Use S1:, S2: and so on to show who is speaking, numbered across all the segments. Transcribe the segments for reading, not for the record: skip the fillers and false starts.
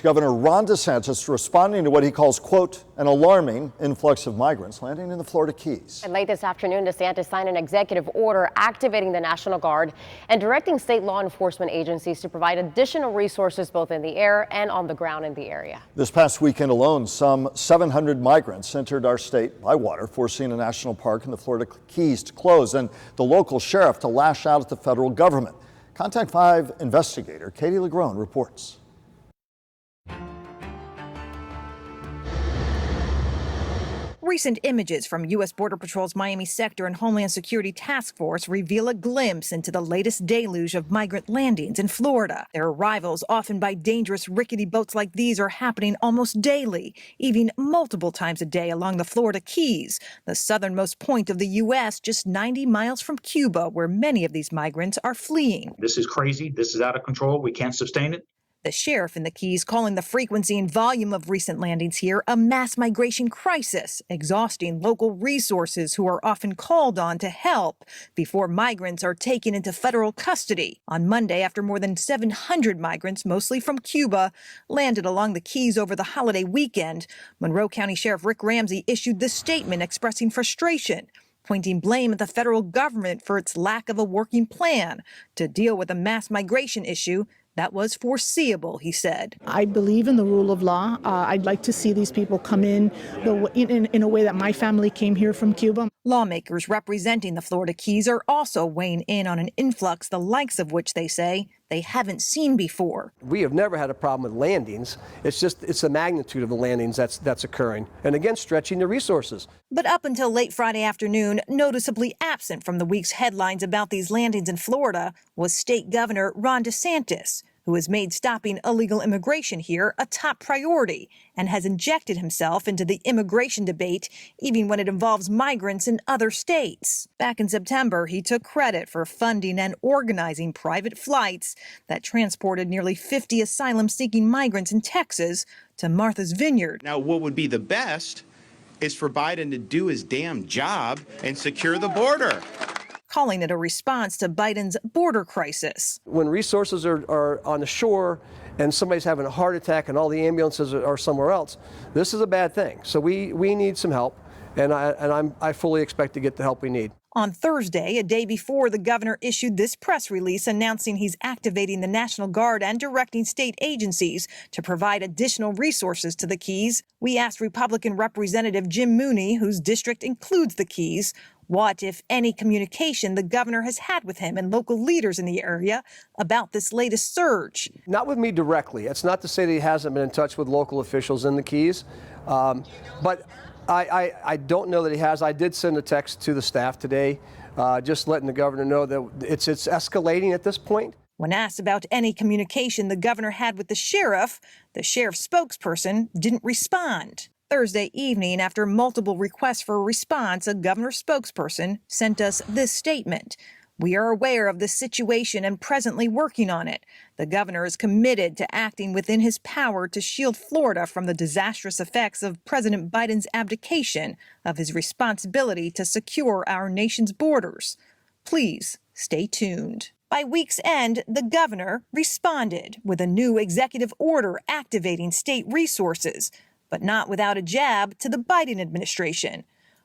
S1: Governor Ron DeSantis responding to what he calls, quote, an alarming influx of migrants landing in the Florida Keys.
S2: And late this afternoon, DeSantis signed an executive order activating the National Guard and directing state law enforcement agencies to provide additional resources both in the air and on the ground in the area.
S1: This past weekend alone, some 700 migrants entered our state by water, forcing a national park in the Florida Keys to close and the local sheriff to lash out at the federal government. Contact 5 investigator Katie Legrone reports.
S3: Recent images from U.S. Border Patrol's Miami Sector and Homeland Security Task Force reveal a glimpse into the latest deluge of migrant landings in Florida. Their arrivals, often by dangerous rickety boats like these, are happening almost daily, even multiple times a day along the Florida Keys, the southernmost point of the U.S., just 90 miles from Cuba, where many of these migrants are fleeing.
S4: This is crazy. This is out of control. We can't sustain it.
S3: The sheriff in the Keys calling the frequency and volume of recent landings here a mass migration crisis, exhausting local resources who are often called on to help before migrants are taken into federal custody. On Monday, after more than 700 migrants, mostly from Cuba, landed along the Keys over the holiday weekend, Monroe County Sheriff Rick Ramsey issued this statement expressing frustration, pointing blame at the federal government for its lack of a working plan to deal with a mass migration issue that was foreseeable, he said.
S5: I believe in the rule of law. I'd like to see these people come in a way that my family came here from Cuba.
S3: Lawmakers representing the Florida Keys are also weighing in on an influx the likes of which they say they haven't seen before.
S6: We have never had a problem with landings. It's the magnitude of the landings that's occurring. And again, stretching the resources.
S3: But up until late Friday afternoon, noticeably absent from the week's headlines about these landings in Florida was State Governor Ron DeSantis, who has made stopping illegal immigration here a top priority and has injected himself into the immigration debate even when it involves migrants in other states. Back in September, he took credit for funding and organizing private flights that transported nearly 50 asylum-seeking migrants in Texas to Martha's Vineyard.
S7: Now, what would be the best is for Biden to do his damn job and secure the border,
S3: calling it a response to Biden's border crisis.
S6: When resources are on the shore and somebody's having a heart attack and all the ambulances are somewhere else, this is a bad thing. So we need some help, and I fully expect to get the help we need.
S3: On Thursday, a day before the governor issued this press release announcing he's activating the National Guard and directing state agencies to provide additional resources to the Keys, we asked Republican Representative Jim Mooney, whose district includes the Keys, what, if any, communication the governor has had with him and local leaders in the area about this latest surge.
S6: Not with me directly. It's not to say that he hasn't been in touch with local officials in the Keys, but I don't know that he has. I did send a text to the staff today, just letting the governor know that it's escalating at this point.
S3: When asked about any communication the governor had with the sheriff's spokesperson didn't respond. Thursday evening, after multiple requests for a response, a governor spokesperson sent us this statement. We are aware of this situation and presently working on it. The governor is committed to acting within his power to shield Florida from the disastrous effects of President Biden's abdication of his responsibility to secure our nation's borders. Please stay tuned. By week's end, the governor responded with a new executive order activating state resources, but not without a jab to the Biden administration.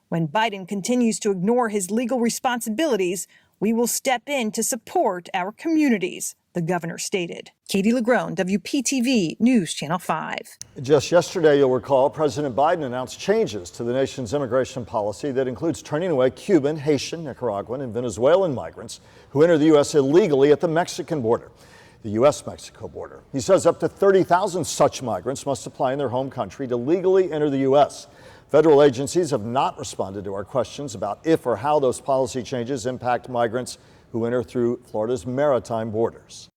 S3: When Biden continues to ignore his legal responsibilities, we will step in to support our communities, the governor stated. Katie Legrone, WPTV News Channel 5.
S1: Just yesterday, you'll recall, President Biden announced changes to the nation's immigration policy that includes turning away Cuban, Haitian, Nicaraguan, and Venezuelan migrants who enter the U.S. illegally at the Mexican border, the U.S.-Mexico border. He says up to 30,000 such migrants must apply in their home country to legally enter the U.S. Federal agencies have not responded to our questions about if or how those policy changes impact migrants who enter through Florida's maritime borders.